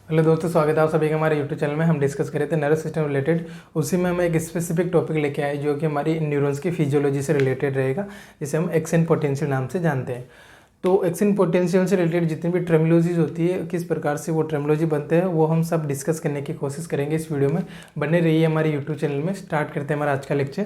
Hello दोस्तों, स्वागत है आप सभी का हमारे यूट्यूब चैनल में। हम डिस्कस कर रहे थे नर्वस सिस्टम रिलेटेड। उसी में हम एक स्पेसिफिक टॉपिक लेके आए जो कि हमारी न्यूरॉन्स की फिजियोलॉजी से रिलेटेड रहेगा, जिसे हम एक्शन पोटेंशियल नाम से जानते हैं। तो एक्शन पोटेंशियल से रिलेटेड जितनी भी टर्मिनोलॉजीज होती है, किस प्रकार से वो टर्मिनोलॉजी बनते हैं, वो हम सब डिस्कस करने की कोशिश करेंगे इस वीडियो में। बने रहिए हमारे यूट्यूब चैनल में। स्टार्ट करते हैं हमारा आज का लेक्चर।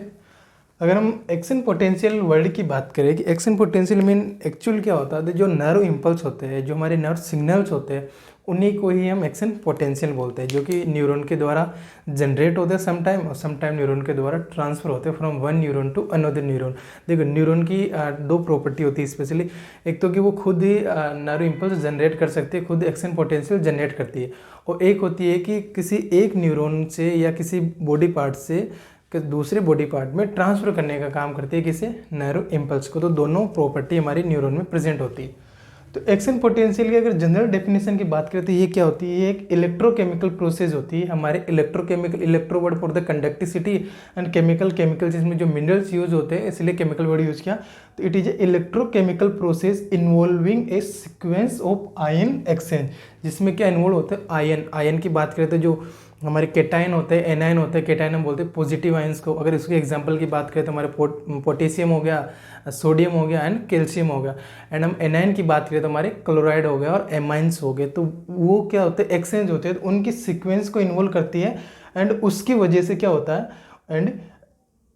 अगर हम एक्शन पोटेंशियल वर्ड की बात करें कि एक्शन पोटेंशियल मीन एक्चुअल क्या होता है, जो नर्व इम्पल्स होते हैं, जो हमारे नर्व सिग्नल्स होते हैं, उन्हीं को ही हम एक्शन पोटेंशियल बोलते हैं, जो कि न्यूरॉन के द्वारा जनरेट होते हैं समटाइम, और समटाइम न्यूरॉन के द्वारा ट्रांसफर होते हैं from one neuron to another neuron. देखो, न्यूरॉन की दो प्रॉपर्टी होती है स्पेशली। एक तो कि वो खुद ही नर्व इम्पल्स जनरेट कर सकती है, खुद एक्शन पोटेंशियल जनरेट करती है, और एक होती है कि किसी एक न्यूरॉन से या किसी बॉडी पार्ट से कि दूसरे बॉडी पार्ट में ट्रांसफर करने का काम करती है किसी नर्व इम्पल्स को। तो दोनों प्रॉपर्टी हमारी न्यूरॉन में प्रेजेंट होती है। तो एक्शन पोटेंशियल की अगर जनरल डेफिनेशन की बात करें तो ये क्या होती है, ये एक इलेक्ट्रोकेमिकल प्रोसेस होती है। हमारे electrochemical, electro word for the conductivity, and chemical जिसमें जो मिनरल्स यूज होते हैं, इसलिए केमिकल वर्ड यूज किया। तो it is a electrochemical process involving A sequence of ion exchange, जिसमें क्या इन्वॉल्व होते हैं आयन। आयन की बात करें तो जो हमारे केटाइन होते हैं, एनायन होते हैं। केटाइन हम बोलते हैं पॉजिटिव आयंस को। अगर इसके एग्जांपल की बात करें तो हमारे पोटेशियम हो गया, सोडियम हो गया एंड कैल्शियम हो गया। एंड हम एनायन की बात करें तो हमारे क्लोराइड हो गया और एमाइंस हो गए। तो वो क्या होते हैं, एक्सचेंज होते हैं, तो उनकी सीक्वेंस को इन्वॉल्व करती है। एंड उसकी वजह से क्या होता है, and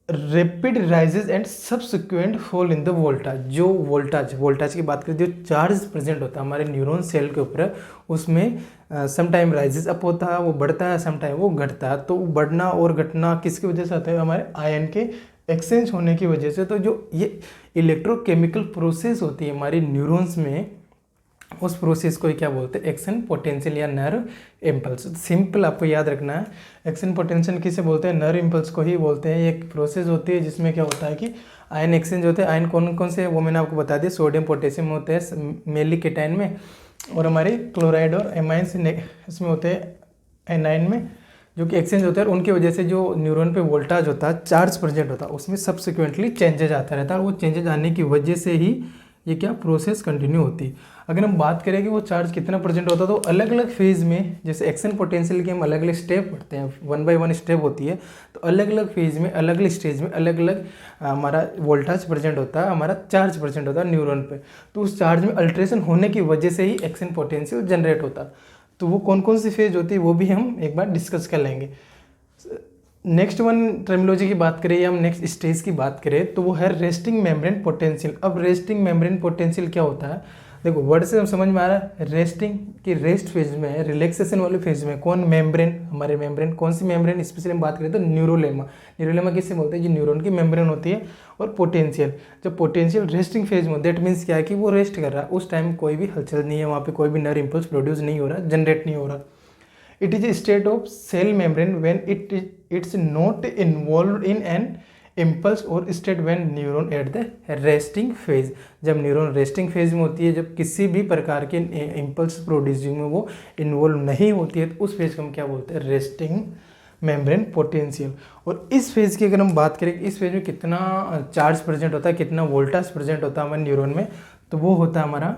rapid rises and subsequent fall in the Voltas. जो वोल्टाज की बात करें, जो चार्ज प्रेजेंट होता है हमारे न्यूरॉन सेल के ऊपर, उसमें सम टाइम राइजेज अप होता है, वो बढ़ता है, सम टाइम वो घटता है। तो बढ़ना और घटना किसकी वजह से होता है, हमारे आयन के एक्सचेंज होने की वजह से। तो जो ये इलेक्ट्रोकेमिकल प्रोसेस होती है हमारी न्यूरॉन्स में, उस प्रोसेस को ही क्या बोलते हैं, एक्शन पोटेंशियल या नर्व इम्पल्स। सिंपल आपको याद रखना है, एक्शन पोटेंशियल किसे बोलते हैं, नर्व इम्पल्स को ही बोलते हैं। एक प्रोसेस होती है जिसमें क्या होता है कि आयन एक्सचेंज होते हैं। आयन कौन कौन से, वो मैंने आपको बता दिया, सोडियम पोटेशियम होते हैं मेनली केटाइन में, और हमारे क्लोराइड और एमाइंस इसमें होते हैं एनाइन में, जो कि एक्सचेंज होता है। और उनकी वजह से जो न्यूरॉन पे वोल्टाज होता है, चार्ज प्रेजेंट होता है, उसमें सबसिक्वेंटली चेंजेज आता रहता है, और वो चेंजेज आने की वजह से ही ये क्या प्रोसेस कंटिन्यू होती है। अगर हम बात करें कि वो चार्ज कितना प्रेजेंट होता है, तो अलग अलग फेज़ में, जैसे एक्शन पोटेंशियल के हम अलग अलग स्टेप पढ़ते हैं, 1 बाय 1 स्टेप होती है। तो अलग अलग फेज़ में, अलग अलग स्टेज में अलग अलग हमारा वोल्टाज प्रेजेंट होता है, हमारा चार्ज प्रेजेंट होता है न्यूरॉन पे। तो उस चार्ज में अल्ट्रेशन होने की वजह से ही एक्शन पोटेंशियल जनरेट होता है। तो वो कौन कौन सी फेज होती है, वो भी हम एक बार डिस्कस कर लेंगे। नेक्स्ट वन टर्मिनोलॉजी की बात करें या हम नेक्स्ट स्टेज की बात करें, तो वो है रेस्टिंग मेम्ब्रेन पोटेंशियल। अब रेस्टिंग मेम्ब्रेन पोटेंशियल क्या होता है, देखो वर्ड से हम समझ में आ रहा है, रेस्टिंग की रेस्ट फेज में है, रिलैक्सेशन वाले फेज में कौन, मेम्ब्रेन, हमारे मेम्ब्रेन। कौन सी मेम्ब्रेन, स्पेशली हम बात करें तो न्यूरोलेमा। न्यूरोलेमा किससे बोलते हैं, जो न्यूरॉन की मेम्ब्रेन होती है। और पोटेंशियल, जब पोटेंशियल रेस्टिंग फेज में, दैट मीन्स क्या है कि वो रेस्ट कर रहा है, उस टाइम कोई भी हलचल नहीं है, वहाँ पे कोई भी नर्व इम्पल्स प्रोड्यूस नहीं हो रहा, जनरेट नहीं हो रहा। It is a state of cell membrane when it's not involved in an impulse or state when neuron at the resting phase। जब न्यूरॉन रेस्टिंग फेज में होती है, जब किसी भी प्रकार के इम्पल्स प्रोड्यूसिंग में वो इन्वॉल्व नहीं होती है, तो उस फेज को हम क्या बोलते हैं, रेस्टिंग मेम्ब्रेन पोटेंशियल। और इस फेज की अगर हम बात करें, इस फेज में कितना चार्ज प्रेजेंट होता है, कितना वोल्टाज प्रेजेंट होता है हमारे न्यूरॉन में, तो वो होता है हमारा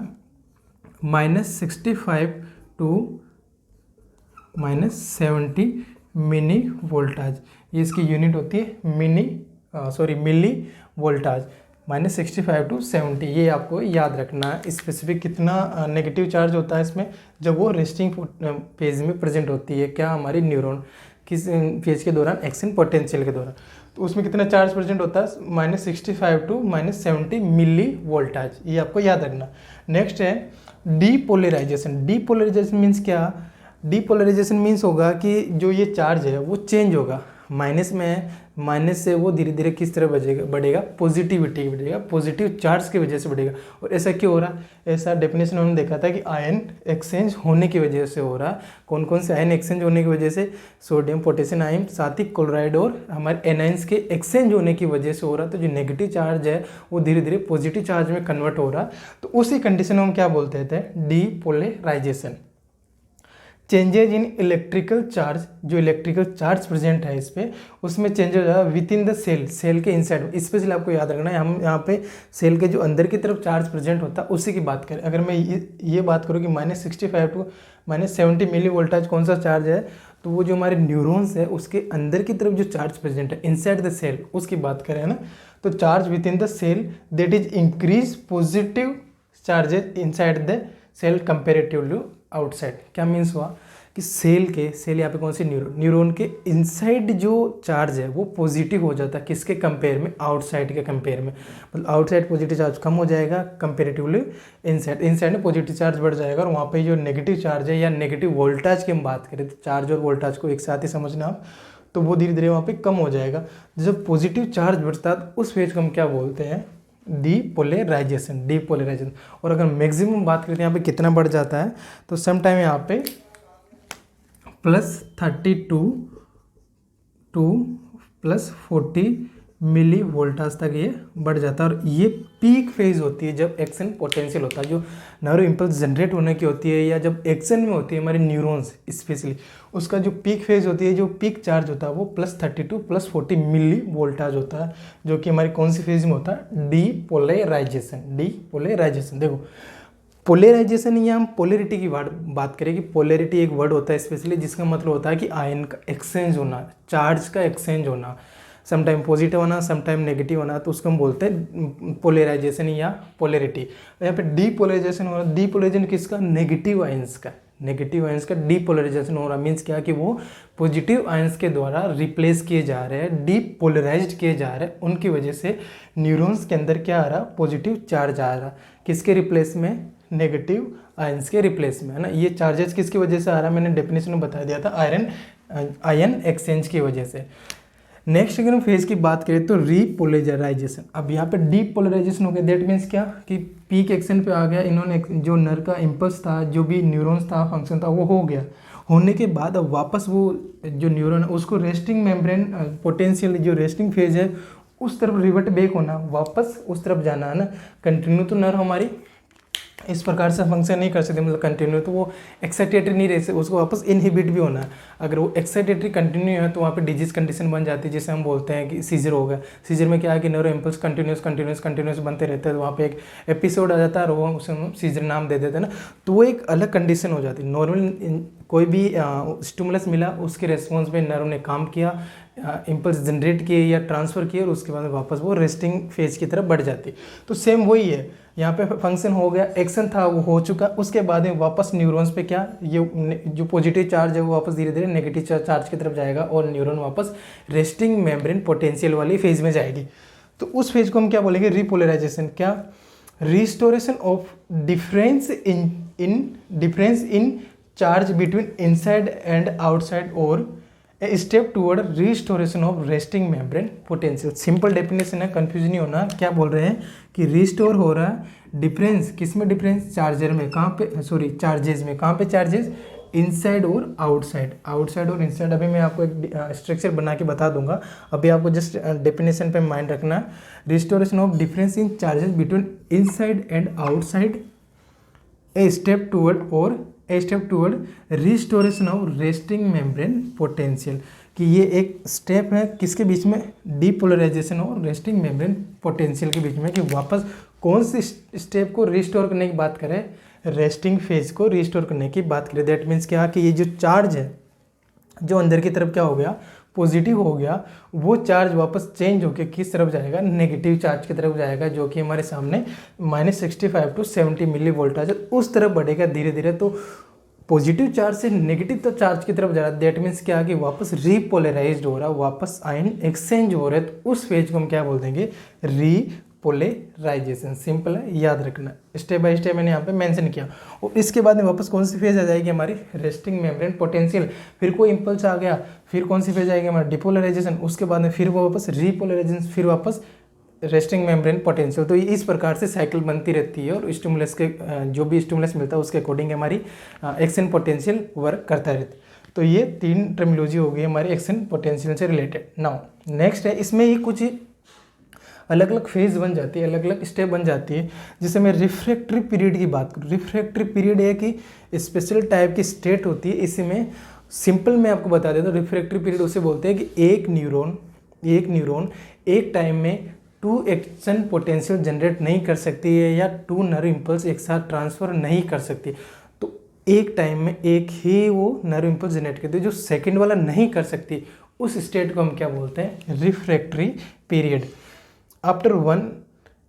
-65 टू -70 मिनी वोल्टाज। ये इसकी यूनिट होती है मिली वोल्टाज। -65 टू 70, ये आपको याद रखना है। स्पेसिफिक कितना नेगेटिव चार्ज होता है इसमें, जब वो रेस्टिंग फेज में प्रेजेंट होती है, क्या हमारी न्यूरॉन किस फेज के दौरान, एक्शन पोटेंशियल के दौरान। तो उसमें कितना चार्ज प्रेजेंट होता है, -65 टू -70 मिली वोल्टाज, ये आपको याद रखना। नेक्स्ट है डीपोलराइजेशन। डीपोलराइजेशन मीन्स क्या, डीपोलराइजेशन मीन्स होगा कि जो ये चार्ज है वो चेंज होगा, माइनस में है, माइनस से वो धीरे धीरे किस तरह बढ़ेगा, पॉजिटिविटी बढ़ेगा, पॉजिटिव चार्ज की वजह से बढ़ेगा। और ऐसा क्यों हो रहा है, ऐसा डेफिनेशन हमने देखा था कि आयन एक्सचेंज होने की वजह से हो रहा है। कौन कौन से आयन एक्सचेंज होने की वजह से, सोडियम पोटेशियम आयन, साथ ही क्लोराइड और हमारे एनाइंस के एक्सचेंज होने की वजह से हो रहा है। तो जो नेगेटिव चार्ज है वो धीरे धीरे पॉजिटिव चार्ज में कन्वर्ट हो रहा है। तो उसी कंडीशन में हम क्या बोलते थे, depolarization. Changes in electrical charge, जो इलेक्ट्रिकल चार्ज प्रेजेंट है इस पे, उसमें चेंज हो जाएगा within the cell, cell के इनसाइड। स्पेशली आपको याद रखना है, हम यहाँ पे सेल के जो अंदर की तरफ चार्ज प्रेजेंट होता है उसी की बात करें। अगर मैं ये बात करूँ कि -65 टू -70 मिली वोल्टेज कौन सा चार्ज है, तो वो जो हमारे न्यूरॉन्स है उसके अंदर की तरफ जो चार्ज प्रेजेंट है इनसाइड द सेल, उसकी बात करें है ना। तो charge within the cell that is increase positive charges inside the cell comparatively outside. क्या मीन्स हुआ कि सेल यहाँ पे कौन सी न्यूरॉन के इनसाइड जो चार्ज है वो पॉजिटिव हो जाता है, किसके कंपेयर में, आउटसाइड के कंपेयर में। मतलब आउटसाइड पॉजिटिव चार्ज कम हो जाएगा कंपेरेटिवली इनसाइड में पॉजिटिव चार्ज बढ़ जाएगा। और वहाँ पे जो नेगेटिव चार्ज है या नेगेटिव वोल्टेज की हम बात करें, तो चार्ज और वोल्टेज को एक साथ ही समझना आप, तो वो धीरे धीरे वहाँ पे कम हो जाएगा। जब पॉजिटिव चार्ज बढ़ता है उस फेज को हम क्या बोलते हैं, डीपोलराइजेशन। और अगर मैक्सिमम बात करते हैं यहाँ पे कितना बढ़ जाता है, तो सम टाइम यहाँ पे +32 टू +40 मिली वोल्टाज तक ये बढ़ जाता है। और ये पीक फेज होती है जब एक्शन पोटेंशियल होता है, जो नर्व इम्पल्स जनरेट होने की होती है या जब एक्शन में होती है हमारे न्यूरॉन्स स्पेशली, उसका जो पीक फेज होती है, जो पीक चार्ज होता है वो +32 +40 मिली वोल्टाज होता है, जो कि हमारी कौन सी फेज में होता है, डीपोलराइजेशन। देखो पोलराइजेशन, या हम पोलरिटी की बात करें कि पोलरिटी एक वर्ड होता है स्पेशली जिसका मतलब होता है कि आयन का एक्सचेंज होना, चार्ज का एक्सचेंज होना, समटाइम पॉजिटिव होना समटाइम नेगेटिव होना, तो उसको हम बोलते हैं पोलराइजेशन या पोलरिटी। यहाँ पे डीपोलराइजेशन हो रहा है, डीपोलराइजेशन किसका, नेगेटिव आयंस का, नेगेटिव आयंस का डीपोलराइजेशन हो रहा है। मीन्स क्या कि वो पॉजिटिव आयंस के द्वारा रिप्लेस किए जा रहे हैं, डीपोलराइज्ड किए जा रहे हैं, उनकी वजह से न्यूरॉन्स के अंदर क्या आ रहा, पॉजिटिव चार्ज आ रहा, किसके रिप्लेस में, नेगेटिव आयंस के रिप्लेस में, है ना। ये चार्जेस किसकी वजह से आ रहा है, मैंने डेफिनेशन में बता दिया था, आयन एक्सचेंज की वजह से। नेक्स्ट अगर हम फेज की बात करें तो रीपोलराइजेशन। अब यहाँ पे डीपोलराइजेशन हो गया, दैट मीन्स क्या कि पीक एक्शन पे आ गया, इन्होंने जो नर्व का इम्पल्स था, जो भी न्यूरॉन्स था, फंक्शन था, वो हो गया। होने के बाद अब वापस वो जो न्यूरॉन है उसको रेस्टिंग मेम्ब्रेन पोटेंशियल, जो रेस्टिंग फेज है उस तरफ रिवर्ट बैक होना, वापस उस तरफ जाना, है ना। कंटिन्यू तो नर्व हमारी इस प्रकार से फंक्शन नहीं कर सकते, मतलब कंटिन्यू, तो वो एक्साइटेटरी नहीं रह सकते, उसको वापस इनहिबिट भी होना है। अगर वो एक्साइटेटरी कंटिन्यू है तो वहाँ पे डिजीज कंडीशन बन जाती है, जिसे हम बोलते हैं कि सीजर हो गया। सीजर में क्या है कि न्यूरो इम्पल्स कंटिन्यूस बनते रहते हैं, तो वहाँ पे एक एपिसोड आ जाता है और वो उसे हम सीजर नाम दे देते हैं ना। तो वो एक अलग कंडीशन हो जाती है। नॉर्मल कोई भी स्टिमुलस मिला, उसके रेस्पॉन्स में नर्व ने काम किया, इम्पल्स जनरेट किए या ट्रांसफ़र किए, और उसके बाद वापस वो रेस्टिंग फेज की तरफ बढ़ जाती है। तो सेम वही है, यहाँ पे फंक्शन हो गया, एक्शन था वो हो चुका, उसके बाद में वापस न्यूरॉन्स पे क्या, ये जो पॉजिटिव चार्ज है वो वापस धीरे धीरे नेगेटिव चार्ज की तरफ जाएगा और न्यूरॉन वापस रेस्टिंग मेम्ब्रेन पोटेंशियल वाली फेज में जाएगी। तो उस फेज को हम क्या बोलेंगे, रीपोलराइजेशन। क्या, restoration of difference in charge between inside and outside और a step toward restoration of resting membrane potential. Simple definition है, कंफ्यूज नहीं होना। क्या बोल रहे हैं कि रिस्टोर हो रहा है डिफरेंस, किस में डिफरेंस, चार्जर में, कहाँ पे, सॉरी चार्जेस में, कहाँ पे चार्जेस, इनसाइड और आउटसाइड, आउटसाइड और इनसाइड। अभी मैं आपको एक स्ट्रक्चर बना के बता दूंगा, अभी आपको जस्ट डेफिनेशन पे माइंड रखना। Restoration of difference in charges between inside and outside, A step toward restoration of resting membrane potential. कि ये एक स्टेप है किसके बीच में, डीपोलराइजेशन और रेस्टिंग मेम्ब्रेन पोटेंशियल के बीच में, कि वापस कौन सी स्टेप को रिस्टोर करने की बात करें, रेस्टिंग फेज को रिस्टोर करने की बात करें। दैट मीन्स क्या कि ये जो चार्ज है जो अंदर की तरफ क्या हो गया, पॉजिटिव हो गया, वो चार्ज वापस चेंज होकर किस तरफ जाएगा, नेगेटिव चार्ज की तरफ जाएगा, जो कि हमारे सामने -65 टू 70 मिली वोल्टेज उस तरफ बढ़ेगा धीरे धीरे। तो पॉजिटिव चार्ज से नेगेटिव तो चार्ज की तरफ जा रहा है, दैट मीन्स क्या कि वापस रीपोलराइज्ड हो रहा है, वापस आयन एक्सचेंज हो रहा है। तो उस फेज को हम क्या बोल देंगे, रीपोलराइजेशन। सिंपल है, याद रखना, स्टेप बाय स्टेप मैंने यहाँ पे मेंशन किया। और इसके बाद में वापस कौन सी फेज आ जाएगी हमारी, रेस्टिंग मेम्ब्रेन पोटेंशियल। फिर कोई इंपल्स आ गया, फिर कौन सी फेज आएगी हमारा, डिपोलराइजेशन। उसके बाद में फिर वो वापस रीपोलराइजेशन, फिर वापस रेस्टिंग मेम्ब्रेन पोटेंशियल। तो इस प्रकार से साइकिल बनती रहती है, और स्टिमुलस के जो भी स्टिमुलस मिलता है उसके अकॉर्डिंग हमारी एक्शन पोटेंशियल वर्क करता रहता है। तो ये 3 टर्मिनोलॉजी हो गई हमारी एक्शन पोटेंशियल से रिलेटेड। नाउ नेक्स्ट है, इसमें ही कुछ अलग अलग फेज बन जाती है, अलग अलग स्टेप बन जाती है। जैसे मैं रिफ्रैक्टरी पीरियड की बात करूँ, रिफ्रैक्टरी पीरियड है कि स्पेशल टाइप की स्टेट होती है। इसमें सिंपल मैं आपको बता देता हूँ, रिफ्रैक्टरी पीरियड उसे बोलते हैं कि एक न्यूरॉन एक टाइम में 2 एक्शन पोटेंशियल जनरेट नहीं कर सकती है या 2 नर्व इम्पल्स एक साथ ट्रांसफर नहीं कर सकती। तो एक टाइम में एक ही वो नर्व इम्पल्स जनरेट करती है, जो सेकंड वाला नहीं कर सकती, उस स्टेट को हम क्या बोलते हैं, refractory period. After 1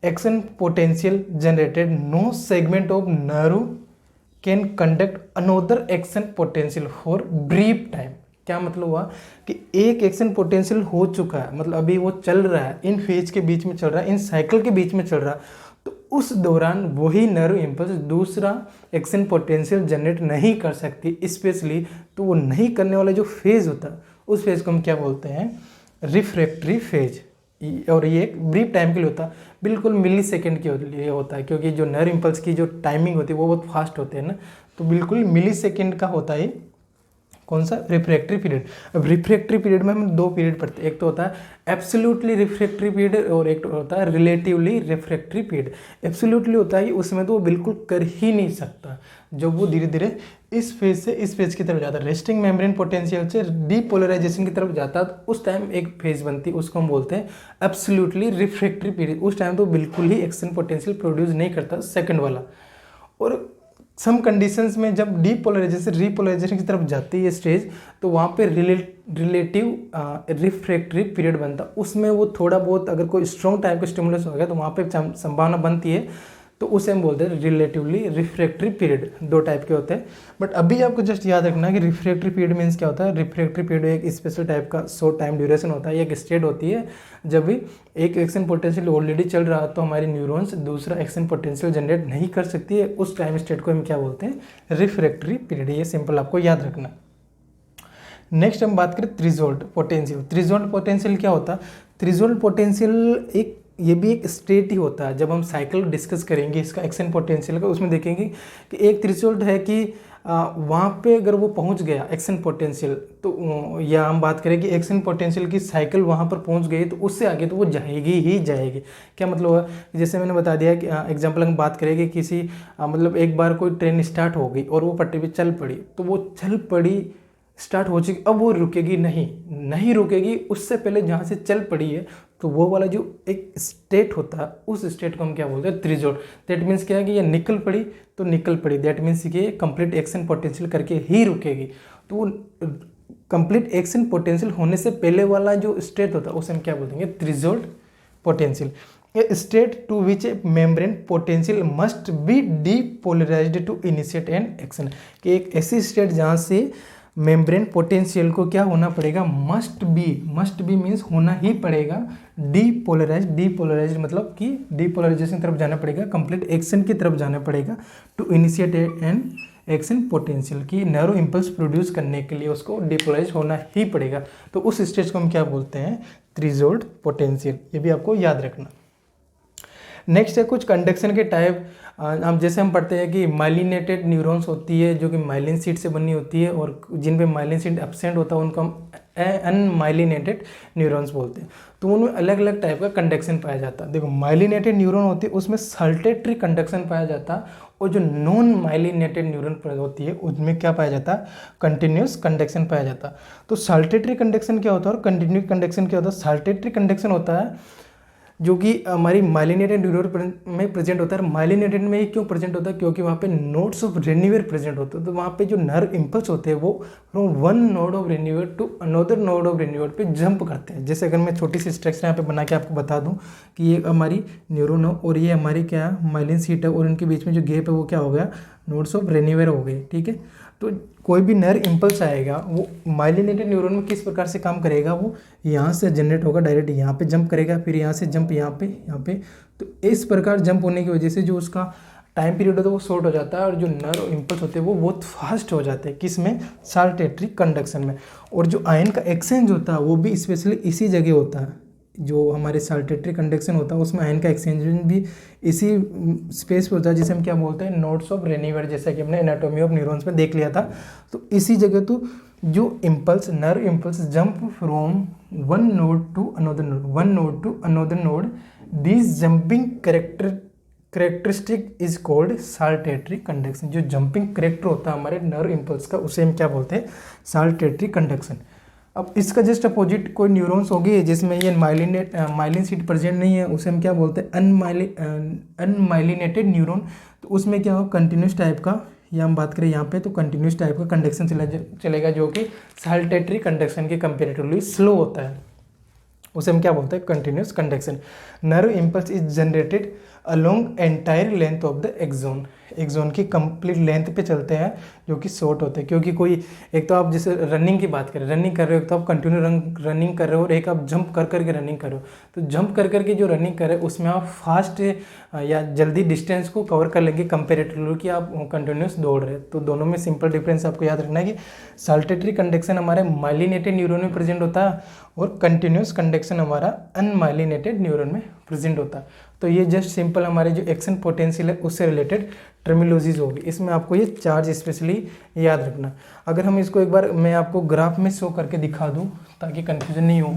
action potential generated, no segment of nerve can conduct another action potential for brief time. क्या मतलब हुआ कि एक एक्शन पोटेंशियल हो चुका है, मतलब अभी वो चल रहा है, इन फेज के बीच में चल रहा है, इन साइकिल के बीच में चल रहा है, तो उस दौरान वही नर्व इम्पल्स दूसरा एक्शन पोटेंशियल जनरेट नहीं कर सकती स्पेशली। तो वो नहीं करने वाला जो फेज होता है, उस फेज को हम क्या बोलते हैं, रिफ्रैक्टरी फेज। और ये एक ब्रीफ टाइम के लिए होता है, बिल्कुल मिली सेकेंड के लिए होता है, क्योंकि जो नर्व इम्पल्स की जो टाइमिंग होती है वो बहुत फास्ट होते हैं ना, तो बिल्कुल मिली सेकेंड का होता है कौन सा, रिफ्रैक्टरी पीरियड। अब रिफ्रैक्टरी पीरियड में हम 2 पीरियड पढ़ते हैं, एक तो होता है एब्सोल्युटली रिफ्रैक्टरी पीरियड और एक तो होता है रिलेटिवली रिफ्रैक्टरी पीरियड। एब्सोल्युटली होता है कि उसमें तो वो बिल्कुल कर ही नहीं सकता, जब वो धीरे धीरे इस फेज से इस फेज की तरफ जाता है, रेस्टिंग मेम्ब्रेन पोटेंशियल से डीपोलराइजेशन की तरफ जाता है, तो उस टाइम एक फेज बनती है, उसको हम बोलते हैं एब्सोल्युटली रिफ्रैक्टरी पीरियड। उस टाइम तो बिल्कुल ही एक्शन पोटेंशियल प्रोड्यूस नहीं करता सेकंड वाला। और सम कंडीशंस में जब डीपोलराइजेशन से रीपोलराइजेशन की तरफ जाती है स्टेज, तो वहाँ पे रिलेटिव रिफ्रैक्टरी पीरियड बनता है। उसमें वो थोड़ा बहुत अगर कोई स्ट्रॉन्ग टाइप का स्टिमुलस हो गया तो वहाँ पे संभावना बनती है, तो उसे हम बोलते हैं रिलेटिवली रिफ्रैक्टरी पीरियड। 2 टाइप के होते हैं, बट अभी आपको जस्ट याद रखना कि रिफ्रैक्टरी पीरियड मीन्स क्या होता है। रिफ्रैक्टरी पीरियड एक स्पेशल टाइप का शॉर्ट टाइम ड्यूरेशन होता है, एक स्टेट होती है जब भी एक एक्शन पोटेंशियल ऑलरेडी चल रहा है, तो हमारी न्यूरॉन्स दूसरा एक्शन पोटेंशियल जनरेट नहीं कर सकती है, उस टाइम स्टेट को हम क्या बोलते हैं, रिफ्रैक्टरी पीरियड। ये सिंपल आपको याद रखना। नेक्स्ट हम बात करें थ्रेशोल्ड पोटेंशियल। थ्रेशोल्ड पोटेंशियल क्या होता है, थ्रेशोल्ड पोटेंशियल ये भी एक स्टेट ही होता है। जब हम साइकिल डिस्कस करेंगे इसका एक्शन पोटेंशियल का, उसमें देखेंगे कि एक थ्रेशोल्ड है कि वहाँ पे अगर वो पहुँच गया एक्शन पोटेंशियल, तो या हम बात करें कि एक्शन पोटेंशियल की साइकिल वहाँ पर पहुँच गई, तो उससे आगे तो वो जाएगी ही जाएगी। क्या मतलब हुआ, जैसे मैंने बता दिया कि एग्जाम्पल हम बात करें कि किसी मतलब एक बार कोई ट्रेन स्टार्ट हो गई और वो पटरी पे चल पड़ी, तो वो चल पड़ी, स्टार्ट हो चुकी, अब वो रुकेगी नहीं रुकेगी, उससे पहले जहाँ से चल पड़ी है, तो वो वाला जो एक स्टेट होता है, उस स्टेट को हम क्या बोलते हैं, थ्रेशोल्ड। दैट मीन्स क्या है कि ये निकल पड़ी तो निकल पड़ी, दैट मीन्स कि कंप्लीट एक्शन पोटेंशियल करके ही रुकेगी। तो वो कंप्लीट एक्शन पोटेंशियल होने से पहले वाला जो स्टेट होता है उसे हम क्या बोलेंगे, threshold potential. A state to which a membrane potential must be depolarized to initiate an action. कि एक ऐसी स्टेट जहाँ से मेम्ब्रेन पोटेंशियल को क्या होना पड़ेगा, मस्ट बी मीन्स होना ही पड़ेगा डीपोलराइज मतलब कि डीपोलराइजेशन की तरफ जाना पड़ेगा, कंप्लीट एक्शन की तरफ जाना पड़ेगा, to initiate an action potential की नैरो इम्पल्स प्रोड्यूस करने के लिए उसको डीपोलराइज होना ही पड़ेगा। तो उस स्टेज को हम क्या बोलते हैं, थ्रेशोल्ड पोटेंशियल। ये भी आपको याद रखना। नेक्स्ट है कुछ कंडक्शन के टाइप। हम जैसे हम पढ़ते हैं कि माइलिनेटेड न्यूरॉन्स होती है जो कि माइलिन शीट से बनी होती है, और जिन पे माइलिन शीट एब्सेंट होता है उनको हम अनमाइलिनेटेड न्यूरॉन्स बोलते हैं। तो उनमें अलग अलग टाइप का कंडक्शन पाया जाता है। देखो माइलिनेटेड न्यूरॉन होती है उसमें सल्टेटरी कंडक्शन पाया जाता है, और जो नॉन माइलिनेटेड न्यूरॉन होती है उसमें क्या पाया जाता है, कंटिन्यूस कंडक्शन पाया जाता है। तो सल्टेटरी कंडक्शन क्या होता है और कंटिन्यूस कंडक्शन क्या होता है। सल्टेटरी कंडक्शन होता है जो कि हमारी माइलिनेटेड न्यूरॉन में प्रेजेंट होता है। माइलिनेटेड में ही क्यों प्रेजेंट होता है, क्योंकि वहाँ पे नोड्स ऑफ रेन्यूअर प्रेजेंट होते हैं। तो वहाँ पे जो नर्व इम्पल्स होते हैं वो from one node of Ranvier to another node of Ranvier पे जंप करते हैं। जैसे अगर मैं छोटी सी स्ट्रक्चर यहाँ पे बना के आपको बता दूँ कि ये हमारी न्यूरॉन है और ये हमारी क्या माइलिन शीट है, और इनके बीच में जो गैप है वो क्या हो गया, नोड्स ऑफ रेन्यूअर हो गए। ठीक है, तो कोई भी नर्व इम्पल्स आएगा वो माइलिनेटेड न्यूरॉन में किस प्रकार से काम करेगा, वो यहाँ से जनरेट होगा, डायरेक्ट यहाँ पे जंप करेगा, फिर यहाँ से जंप यहाँ पे। तो इस प्रकार जंप होने की वजह से जो उसका टाइम पीरियड होता है वो शॉर्ट हो जाता है, और जो नर्व इम्पल्स होते हैं वो बहुत फास्ट हो जाते हैं। किस में, सल्टेटरी कंडक्शन में। और जो आयन का एक्सचेंज होता है वो भी स्पेशली इसी जगह होता है। जो हमारे सल्टेटरी कंडक्शन होता है उसमें आयन का एक्सचेंज भी इसी स्पेस पे होता है, जिसे हम क्या बोलते हैं, नोड्स ऑफ रेन्यूअर, जैसा कि हमने एनाटॉमी ऑफ न्यूरॉन्स में देख लिया था। तो इसी जगह तो जो impulse, nerve impulse jump from one node to another node this jumping characteristic is called saltatory conduction. जो जंपिंग करेक्टर होता है हमारे नर्व इम्पल्स का, उसे हम क्या बोलते हैं, साल्टेटरी कंडक्शन। अब इसका जस्ट अपोजिट कोई न्यूरॉन्स होगी जिसमें ये माइलिन सीट प्रेजेंट नहीं है, उसे हम क्या बोलते हैं, अनमाइलिनेटेड न्यूरॉन। तो उसमें क्या होगा, कंटिन्यूस टाइप का, या हम बात करें यहाँ पे तो कंटिन्यूस टाइप का कंडक्शन चलेगा जो कि साल्टेटरी कंडक्शन के कंपेरेटिवली स्लो होता है, उसे हम क्या बोलते हैं, continuous conduction. Nerve impulse is generated along entire length of the axon. Axon की कंप्लीट लेंथ पे चलते हैं जो कि शॉर्ट होते हैं, क्योंकि कोई एक तो आप जैसे रनिंग की बात करें, रनिंग कर रहे हो तो आप कंटिन्यू रनिंग कर रहे हो, और एक आप जंप कर करके रनिंग कर रहे हो। तो जंप कर करके जो रनिंग कर रहे हो उसमें आप फास्ट या जल्दी डिस्टेंस को कवर कर लेंगे कंपेरेटिवली कि आप कंटिन्यूस दौड़ रहे हैं। तो दोनों में सिंपल डिफरेंस आपको याद रखना है कि साल्टेटरी कंडक्शन हमारे माइलिनेटेड न्यूरॉन में प्रेजेंट होता है और कंटिन्यूस कंडक्शन हमारा अनमाइलिनेटेड न्यूरॉन में प्रेजेंट होता है। तो ये जस्ट सिंपल हमारे जो एक्शन पोटेंशियल है उससे रिलेटेड टर्मिनोलॉजीज होगी। इसमें आपको ये चार्ज स्पेशली याद रखना। अगर हम इसको एक बार मैं आपको ग्राफ में शो करके दिखा दूं ताकि कंफ्यूजन नहीं हो।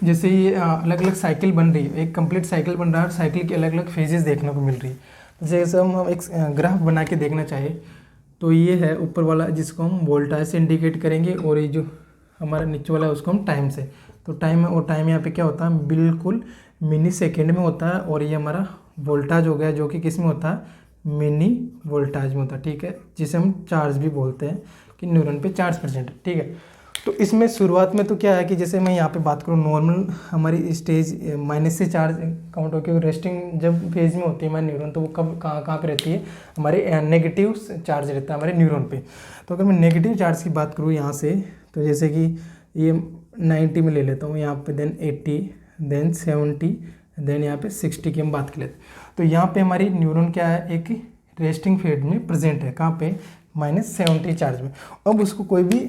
जैसे ये अलग अलग साइकिल बन रही है, एक कंप्लीट साइकिल बन रहा है, साइकिल की अलग अलग फेजेस देखने को मिल रही है। जैसे हम एक ग्राफ बना के देखना चाहे तो ये है ऊपर वाला जिसको हम वोल्टाज से इंडिकेट करेंगे, और ये जो हमारा नीचे वाला है उसको हम टाइम से। तो टाइम और टाइम यहाँ पे क्या होता है, बिल्कुल मिनी सेकेंड में होता है, और ये हमारा वोल्टाज हो गया जो कि किस में होता है, मिनी वोल्टाज में होता है, ठीक है, जिसे हम चार्ज भी बोलते हैं कि न्यूरॉन पे चार्ज प्रेजेंट है, ठीक है। तो इसमें शुरुआत में तो क्या है कि जैसे मैं यहाँ पे बात करूँ नॉर्मल हमारी स्टेज माइनस से चार्ज काउंट होकर रेस्टिंग जब फेज में होती है हमारे न्यूरॉन, तो वो कब कहाँ पे रहती है, हमारे नेगेटिव चार्ज रहता है हमारे न्यूरॉन पे। तो अगर मैं नेगेटिव चार्ज की बात करूँ यहाँ से, तो जैसे कि ये 90 में ले लेता हूँ यहाँ पे, देन 80, देन 70, देन यहाँ पे 60 की हम बात कर लेते हैं। तो यहाँ पे हमारी न्यूरॉन क्या है, एक रेस्टिंग फेज में प्रेजेंट है, कहाँ पे, -70 चार्ज में। अब उसको कोई भी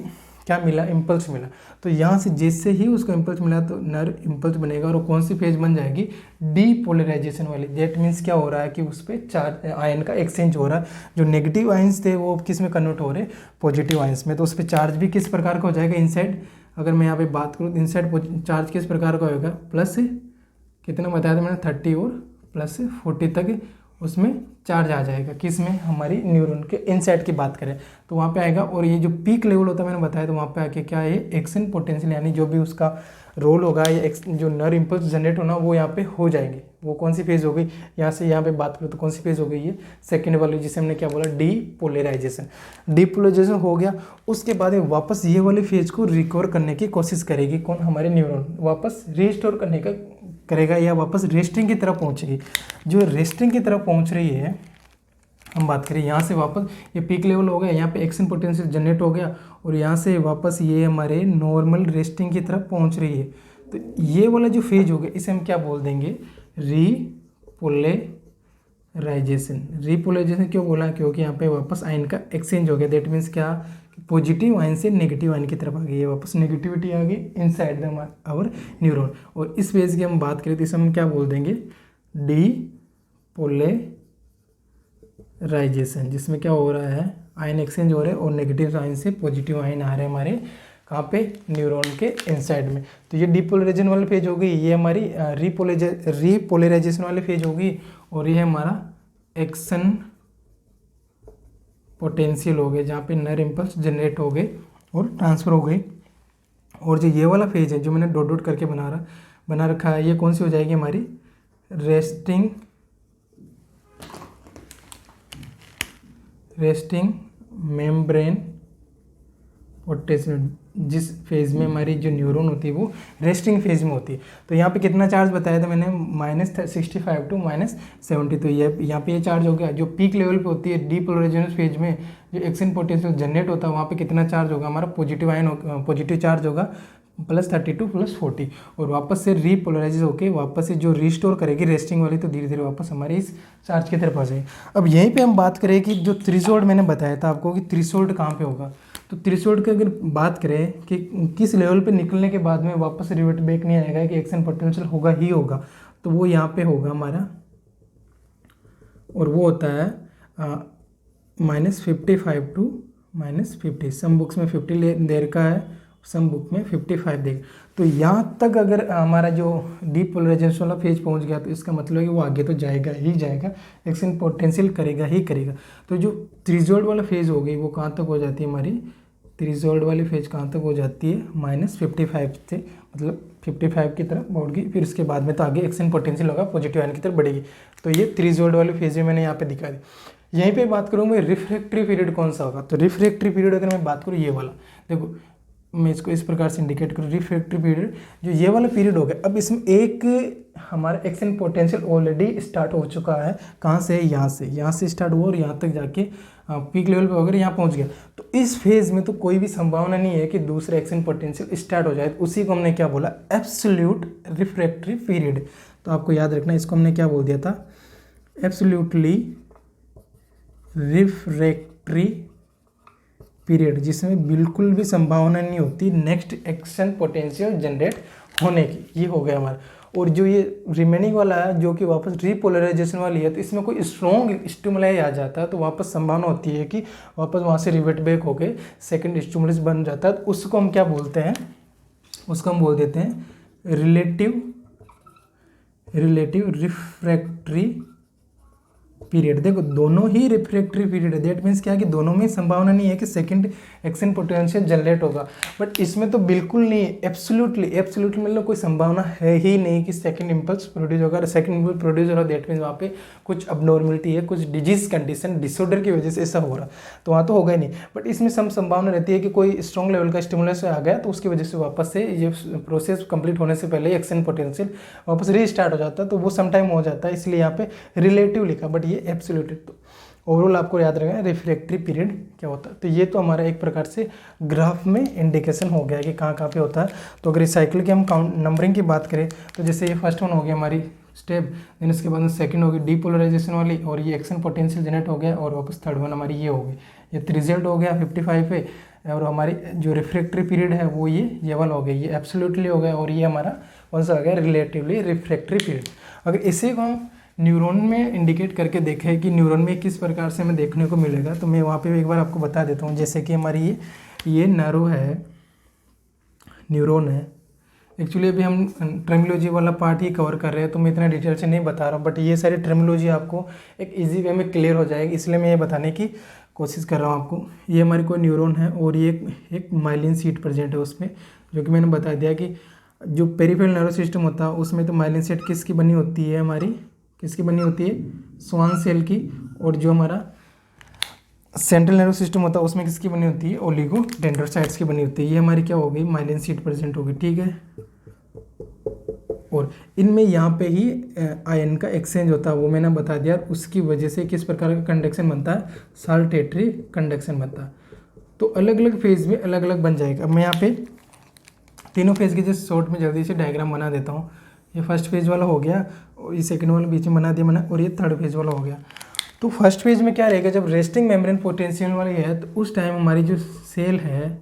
क्या मिला, इम्पल्स मिला, तो यहाँ से जैसे ही उसको इम्पल्स मिला तो नर्व इम्पल्स बनेगा, और कौन सी फेज बन जाएगी, डीपोलराइजेशन वाली। दैट मीन्स क्या हो रहा है कि उस पर चार्ज आयन का एक्सचेंज हो रहा है। जो नेगेटिव आयंस थे वो किस में कन्वर्ट हो रहे, पॉजिटिव आयंस में। तो उस पर चार्ज भी किस प्रकार का हो जाएगा, इनसाइड। अगर मैं यहाँ पे बात करूँ इनसाइड चार्ज किस प्रकार का होगा, प्लस कितना बताया था मैंने, 30 और +40 तक उसमें चार्ज आ जाएगा, किस में, हमारी न्यूरॉन के इनसाइड की बात करें तो वहाँ पे आएगा। और ये जो पीक लेवल होता है मैंने बताया, तो वहाँ पे आके क्या है, एक्शन पोटेंशियल, यानी जो भी उसका रोल होगा या जो नर्व इम्पल्स जनरेट होना वो यहाँ पे हो जाएंगे। वो कौन सी फेज हो गई, यहाँ से यहाँ पे बात करें तो कौन सी फेज हो गई, ये सेकेंड वाली जिसे हमने क्या बोला, डीपोलराइजेशन। डीपोलराइजेशन हो गया, उसके बाद वापस ये वाली फेज को रिकवर करने की कोशिश करेगी कौन, हमारे न्यूरॉन वापस रिस्टोर करने का करेगा, या वापस रेस्टिंग की तरफ पहुँचेगी। जो रेस्टिंग की तरफ पहुँच रही है, हम बात करें यहाँ से वापस ये पीक लेवल हो गया, यहाँ पे एक्शन पोटेंशियल जनरेट हो गया, और यहाँ से वापस ये हमारे नॉर्मल रेस्टिंग की तरफ पहुँच रही है। तो ये वाला जो फेज हो गया इसे हम क्या बोल देंगे, रीपोलराइजेशन। रीपोलराइजेशन क्यों बोला, क्योंकि यहाँ पे वापस आयन का एक्सचेंज हो गया। दैट मीन्स क्या, पॉजिटिव आयन से नेगेटिव आयन की तरफ आ गई है, वापस नेगेटिविटी आ गई इनसाइड द आवर न्यूरॉन। और इस फेज की हम बात करें तो इसे हम क्या बोल देंगे, डीपोलराइजेशन, जिसमें क्या हो रहा है, आयन एक्सचेंज हो रहे हैं और नेगेटिव आयन से पॉजिटिव आयन आ रहे हैं हमारे कहाँ पे, न्यूरॉन के इनसाइड में। तो ये डीपोलराइजेशन वाली फेज हो गई, ये हमारी रीपोलराइजेशन वाली फेज होगी, और ये हमारा एक्शन पोटेंशियल हो गए, जहाँ पे नर्व इम्पल्स जनरेट हो गए और ट्रांसफ़र हो गए। और जो ये वाला फेज है जो मैंने डॉट डॉट करके बना रखा है, ये कौन सी हो जाएगी, हमारी रेस्टिंग मेम्ब्रेन पोटेंशियल। जिस फेज में हमारी जो न्यूरॉन होती है वो रेस्टिंग फेज में होती है। तो यहाँ पे कितना चार्ज बताया था मैंने, -65 to -70। तो ये यहाँ पे ये चार्ज हो गया। जो पीक लेवल पे होती है डीपोलराइजेशन फेज में जो एक्शन पोटेंशियल जनरेट होता है, वहाँ पे कितना चार्ज होगा, हमारा पॉजिटिव चार्ज होगा, +30 to +40। और वापस से रीपोलराइज होकर वापस से जो रिस्टोर करेगी रेस्टिंग वाली, तो धीरे धीरे वापस हमारे इस चार्ज की तरफ आ जाएगी। अब यहीं पे हम बात करें कि जो थ्रेशोल्ड मैंने बताया था आपको कि थ्रेशोल्ड कहाँ पे होगा। तो थ्रेशोल्ड की अगर बात करें कि किस लेवल पे निकलने के बाद में वापस रिवर्ट बैक नहीं आएगा कि एक्शन पोटेंशियल होगा ही होगा, तो वो यहाँ पे होगा हमारा, और वो होता है -55 to -50। सम बुक्स में 50 दे रखा है सम बुक में 55 देगा। तो यहाँ तक अगर हमारा जो डीपोलराइजेशन वाला फेज पहुँच गया तो इसका मतलब है कि वो आगे तो जाएगा ही जाएगा, एक्शन पोटेंशियल करेगा ही करेगा। तो जो थ्रेशोल्ड वाला फेज हो गई वो कहाँ तक हो जाती है हमारी, थ्रेशोल्ड वाली फेज कहाँ तक हो जाती है, -55 से, मतलब 55 की तरफ बढ़ गई। फिर उसके बाद में तो आगे एक्शन पोटेंशियल होगा, पॉजिटिव आयन की तरफ बढ़ेगी। तो ये थ्रेशोल्ड वाली फेज में मैंने यहाँ पे दिखा दी। यहीं पे बात करूँ मैं रिफ्रैक्टरी पीरियड कौन सा होगा, तो रिफ्रैक्टरी पीरियड अगर मैं बात करूँ ये वाला, देखो मैं इसको इस प्रकार से इंडिकेट करूँ, रिफ्रैक्टरी पीरियड जो ये वाला पीरियड हो गया। अब इसमें एक हमारा एक्शन पोटेंशियल ऑलरेडी स्टार्ट हो चुका है, कहाँ से, यहाँ से स्टार्ट हुआ और यहाँ तक जाके पीक लेवल पे वगैरह यहाँ पहुँच गया। तो इस फेज में तो कोई भी संभावना नहीं है कि दूसरा एक्शन पोटेंशियल स्टार्ट हो जाए। तो उसी को हमने क्या बोला, एब्सोल्यूट रिफ्रैक्टरी पीरियड। तो आपको याद रखना इसको हमने क्या बोल दिया था, एब्सोल्यूटली रिफ्रैक्टरी पीरियड, जिसमें बिल्कुल भी संभावना नहीं होती नेक्स्ट एक्शन पोटेंशियल जनरेट होने की। ये हो गया हमारा। और जो ये रिमेनिंग वाला है जो कि वापस रिपोलराइजेशन वाली है, तो इसमें कोई स्ट्रॉन्ग स्टिमुलाई आ जाता है तो वापस संभावना होती है कि वापस वहाँ से रिवर्ट बैक होके सेकंड स्टिमुलस बन जाता है। तो उसको हम क्या बोलते हैं, उसको हम बोल देते हैं रिलेटिव रिफ्रैक्टरी पीरियड। देखो दोनों ही रिफ्रैक्टरी पीरियड है, दैट मीन्स क्या है कि दोनों में संभावना नहीं है कि सेकंड एक्शन पोटेंशियल जनरेट होगा। बट इसमें तो बिल्कुल नहीं, एब्सोल्युटली मतलब कोई संभावना है ही नहीं कि सेकंड इंपल्स प्रोड्यूस होगा। सेकंड इंपल्स प्रोड्यूस हो रहा है, दैट मीन्स वहाँ पे कुछ अबनॉर्मलिटी है, कुछ डिजीज कंडीशन डिसऑर्डर की वजह से ऐसा हो रहा, तो वहाँ तो होगा ही नहीं। बट इसमें सम संभावना रहती है कि कोई स्ट्रॉन्ग लेवल का स्टिमुलस आ गया तो उसकी वजह से वापस से ये प्रोसेस कंप्लीट होने से पहले एक्शन पोटेंशियल वापस रीस्टार्ट हो जाता है, तो वो समटाइम हो जाता है, इसलिए यहाँ पे रिलेटिव लिखा, बट ये एब्सोल्यूट। तो ओवरऑल आपको याद रखना है रिफ्रैक्टरी पीरियड क्या होता है। तो ये तो हमारा एक प्रकार से ग्राफ में इंडिकेशन हो गया कि कहाँ पे होता है। तो अगर इस साइकिल की हम काउंट नंबरिंग की बात करें तो जैसे ये फर्स्ट वन हो गया हमारी स्टेप, देन इसके बाद में सेकंड होगी डीपोलराइजेशन वाली, और ये एक्शन पोटेंशियल जनरेट हो गया, और वापस थर्ड वन हमारी ये होगी, ये रिजल्ट हो गया 55 पे, और हमारी जो रिफ्रैक्टरी पीरियड है वो ये वाला हो गया, ये एब्सोल्युटली हो गया, और ये हमारा कौन सा हो गया, रिलेटिवली रिफ्रैक्टरी पीरियड। अगर इसी को हम न्यूरॉन में इंडिकेट करके देखें कि न्यूरॉन में किस प्रकार से हमें देखने को मिलेगा, तो मैं वहाँ पे एक बार आपको बता देता हूँ। जैसे कि हमारी ये नर्व है, न्यूरॉन है। एक्चुअली अभी हम टर्मिनोलॉजी वाला पार्ट ही कवर कर रहे हैं, तो मैं इतना डिटेल से नहीं बता रहा हूँ, बट ये सारी टर्मिनोलॉजी आपको एक इजी वे में क्लियर हो जाएगी, इसलिए मैं ये बताने की कोशिश कर रहा हूँ आपको। ये हमारी कोई न्यूरॉन है और ये एक माइलिन शीट प्रेजेंट है उसमें, जो कि मैंने बता दिया कि जो पेरिफेरल नर्वस सिस्टम होता है उसमें तो माइलिन शीट किसकी बनी होती है, हमारी किसकी बनी होती है, स्वान सेल की। और जो हमारा सेंट्रल नर्वस सिस्टम होता है उसमें किसकी बनी होती है, ओलिगोडेंड्रोसाइट्स की बनी होती है। ये हमारी क्या हो गई, माइलिन शीट प्रेजेंट होगी, ठीक है। और इनमें यहाँ पे ही आयन का एक्सचेंज होता है, वो मैंने बता दिया। उसकी वजह से किस प्रकार का कंडक्शन बनता है, साल्टेटरी कंडक्शन बनता है। तो अलग अलग फेज में अलग अलग बन जाएगा। अब मैं यहाँ पे तीनों फेज के जैसे शॉर्ट में जल्दी से डायग्राम बना देता हूँ। ये फर्स्ट फेज वाला हो गया, और ये सेकंड वाला बीच में बना दिया मैंने, और ये थर्ड फेज वाला हो गया। तो फर्स्ट फेज में क्या रहेगा, जब रेस्टिंग मेम्ब्रेन पोटेंशियल वाली है तो उस टाइम हमारी जो सेल है,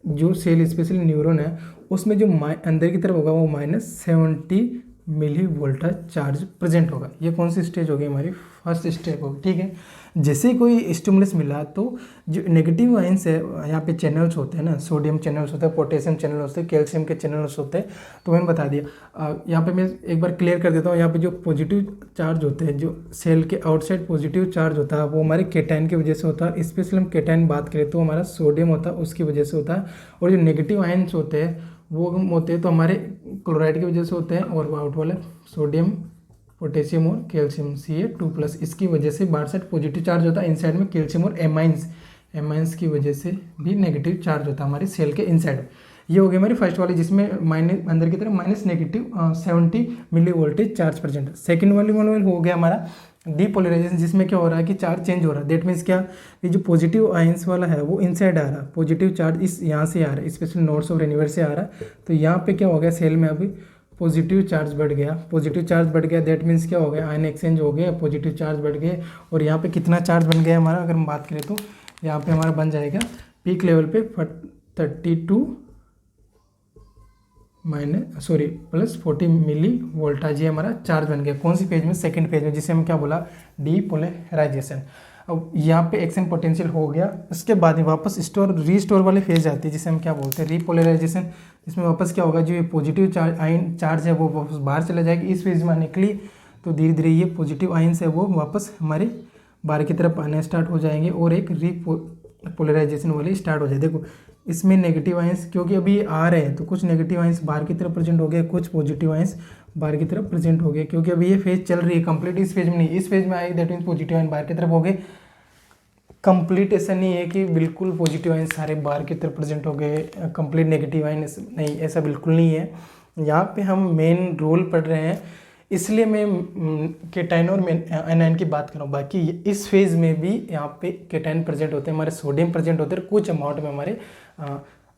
जो सेल स्पेशली न्यूरॉन है, उसमें जो अंदर की तरफ होगा वो -70 मिली वोल्टा चार्ज प्रेजेंट होगा। ये कौन सी स्टेज होगी, हमारी फर्स्ट स्टेप होगी, ठीक है। जैसे ही कोई स्टिमुलस मिला तो जो नेगेटिव आयंस है, यहाँ पे चैनल्स होते हैं ना, सोडियम चैनल्स होते हैं, पोटेशियम चैनल होते हैं, कैल्शियम के चैनल्स होते हैं, तो मैंने बता दिया। यहाँ पे मैं एक बार क्लियर कर देता हूँ। यहाँ पे जो पॉजिटिव चार्ज होते हैं, जो सेल के आउटसाइड पॉजिटिव चार्ज होता है वो हमारे केटाइन की वजह से होता है। स्पेशली हम केटाइन बात करें तो हमारा सोडियम होता है, उसकी वजह से होता है। और जो नेगेटिव आयंस होते हैं वो होते हैं तो हमारे क्लोराइड की वजह से होते हैं, और आउट वाले सोडियम, पोटेशियम और कैल्शियम Ca2+, इसकी वजह से बाहर साइड पॉजिटिव चार्ज होता है, इनसाइड में कैल्शियम और एमाइंस की वजह से भी नेगेटिव चार्ज होता है हमारी सेल के इनसाइड। ये हो गई हमारी फर्स्ट वाली, जिसमें अंदर की तरफ -70 मिली वोल्टेज चार्ज प्रेजेंट है। सेकेंड वाली हो गया हमारा डीपोलराइजेशन, जिसमें क्या हो रहा है कि चार्ज चेंज हो रहा है। दैट मीन्स क्या, ये जो पॉजिटिव आयंस वाला है वो इनसाइड आ रहा है, पॉजिटिव चार्ज इस यहाँ से आ रहा है, स्पेशली नॉर्थ ऑफ रेनिवर से आ रहा है। तो यहाँ पे क्या हो गया, सेल में अभी पॉजिटिव चार्ज बढ़ गया, दैट मीन्स क्या हो गया, आयन एक्सचेंज हो गया, पॉजिटिव चार्ज बढ़ गए। और यहाँ पे कितना चार्ज बन गया हमारा, अगर हम बात करें तो यहाँ पे हमारा बन जाएगा पीक लेवल पे 32 +40 मिली वोल्टाज, ये हमारा चार्ज बन गया। कौन सी फेज में, सेकंड फेज में, जिसे हम क्या बोला, डीपोलराइजेशन। अब यहाँ पे एक्शन पोटेंशियल हो गया, उसके बाद में वापस रीस्टोर वाले फेज आती है जिसे हम क्या बोलते हैं रीपोलराइजेशन। इसमें वापस क्या होगा, जो ये पॉजिटिव चार्ज है वो वापस बाहर चला जाएगा। इस फेज में आने के लिए तो धीरे धीरे ये पॉजिटिव आयंस है वो वापस हमारे बाहर की तरफ आने स्टार्ट हो जाएंगे और एक रीपोलराइजेशन वाले स्टार्ट हो जाए। देखो इसमें नेगेटिव आयंस क्योंकि अभी आ रहे हैं तो कुछ नेगेटिव आयंस बाहर की तरफ प्रेजेंट हो गए, कुछ पॉजिटिव आयंस बाहर की तरफ प्रेजेंट हो गए, क्योंकि अभी ये फेज चल रही है कंप्लीट। इस फेज में नहीं, इस फेज में आएगी दैट मीन्स पॉजिटिव आयन बाहर की तरफ हो गए। कंप्लीट ऐसा नहीं है कि बिल्कुल पॉजिटिव आयन सारे बाहर की तरफ प्रेजेंट हो गए, कंप्लीट नेगेटिव आयन नहीं, ऐसा बिल्कुल नहीं है। यहाँ पे हम मेन रोल पढ़ रहे हैं इसलिए मैं केटाइन और एनायन की बात कर रहा हूँ। बाकी इस फेज में भी यहाँ पे केटाइन प्रेजेंट होते हैं, हमारे सोडियम प्रेजेंट होते हैं, कुछ अमाउंट में हमारे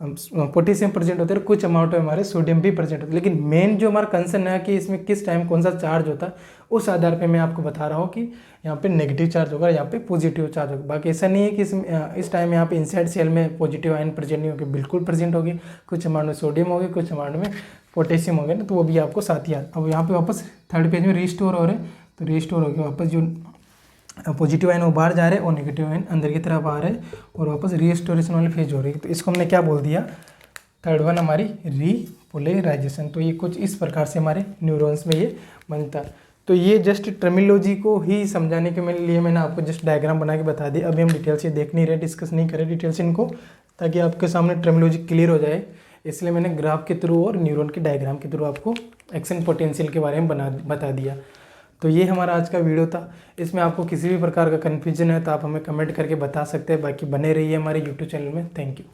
पोटेशियम प्रेजेंट होते हैं, कुछ अमाउंट में हमारे सोडियम भी प्रेजेंट होते हैं। लेकिन मेन जो हमारा कंसर्न है कि इसमें किस टाइम कौन सा चार्ज होता है, उस आधार पे मैं आपको बता रहा हूँ कि यहाँ पे नेगेटिव चार्ज होगा, यहाँ पे पॉजिटिव चार्ज होगा। बाकी ऐसा नहीं है कि इस टाइम यहाँ पे इनसाइड सेल में पॉजिटिव आयन प्रेजेंट नहीं होगी, बिल्कुल प्रेजेंट होगी। कुछ अमाउंट में सोडियम होगी, कुछ अमाउंट में पोटेशियम हो गया ना, तो वो भी आपको साथ ही आता। अब यहाँ पे वापस थर्ड पेज में रीस्टोर हो रहे हैं, तो रीस्टोर हो गया, वापस जो पॉजिटिव आयन वो बाहर जा रहे हैं और नेगेटिव आयन अंदर की तरफ आ रहे हैं और वापस रीस्टोरेशन वाली फेज हो रही है। तो इसको हमने क्या बोल दिया, थर्ड वन हमारी रीपोलराइजेशन। तो ये कुछ इस प्रकार से हमारे न्यूरॉन्स में ये बनता है। तो ये जस्ट टर्मिनोलॉजी को ही समझाने के लिए मैंने आपको जस्ट डायग्राम बना के बता दी। अभी हम डिटेल से देख नहीं रहे, डिस्कस नहीं करें डिटेल से इनको, ताकि आपके सामने टर्मिनोलॉजी क्लियर हो जाए। इसलिए मैंने ग्राफ के थ्रू और न्यूरॉन के डायग्राम के थ्रू आपको एक्शन पोटेंशियल के बारे में बता दिया। तो ये हमारा आज का वीडियो था। इसमें आपको किसी भी प्रकार का कन्फ्यूजन है तो आप हमें कमेंट करके बता सकते हैं। बाकी बने रहिए हमारे यूट्यूब चैनल में। Thank you.